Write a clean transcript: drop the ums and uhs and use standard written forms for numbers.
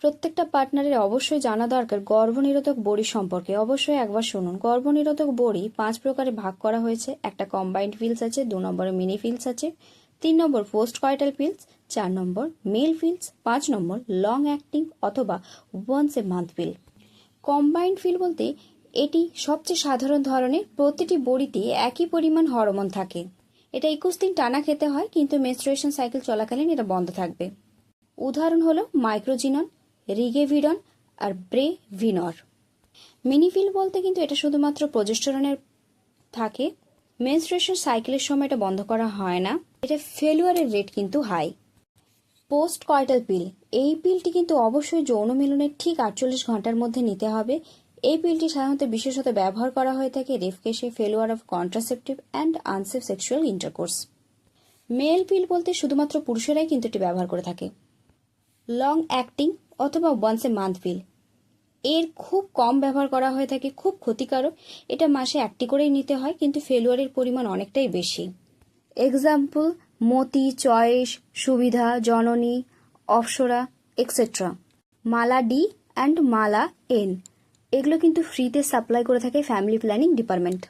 প্রত্যেকটা পার্টনারের অবশ্যই জানা দরকার গর্ভনিরোধক বড়ি সম্পর্কে। অবশ্যই একবার শুনুন। গর্ভনিরোধক বড়ি 5 প্রকারে ভাগ করা হয়েছে। একটা কম্বাইন্ড পিলস আছে, 2 নম্বরে মিনি পিলস আছে, 3 number post coital pills, 4 number male pills, 5 number long acting অথবা once a month pill. Combined pill বলতে এটি সবচেয়ে সাধারণ ধরনের। প্রতিটি বড়িতে একই পরিমাণ হরমোন থাকে। এটা 21 দিন টানা খেতে হয়, কিন্তু মেনস্ট্রুয়েশন সাইকেল চলাকালীন এটা বন্ধ থাকবে। উদাহরণ হলো মাইক্রোজিনন, রিগেভিডন আর ব্রেভিনর। মিনিপিল বলতে কিন্তু এটা শুধুমাত্র প্রজেস্টেরনের থাকে। মেনস্ট্রুয়েশন সাইকেলের সময় এটা বন্ধ করা হয় না। এটা ফেলুয়ারের রেট কিন্তু হাই। পোস্ট কয়টাল পিল, এই পিলটি কিন্তু অবশ্যই যৌন মিলনের ঠিক 48 ঘন্টার মধ্যে নিতে হবে। এই পিলটি সাধারণত বিশেষত ব্যবহার করা হয়ে থাকে রেপ কেসে, failure of contraceptive and unsafe sexual intercourse. Male pill বলতে শুধুমাত্র পুরুষেরাই কিন্তু এটি ব্যবহার করে থাকে। লং অ্যাক্টিং অথবা ওয়ান্স এ মান্থ পিল, এর খুব কম ব্যবহার করা হয়ে থাকে, খুব ক্ষতিকারক। এটা মাসে 1টি করেই নিতে হয়, কিন্তু ফেলুয়ারের পরিমাণ অনেকটাই বেশি। Example Moti, Choice, Suvidha, Janani, Apsara extra. Mala D and Mala N, এগুলো কিন্তু ফ্রিতে সাপ্লাই করে থাকে ফ্যামিলি প্ল্যানিং ডিপার্টমেন্ট।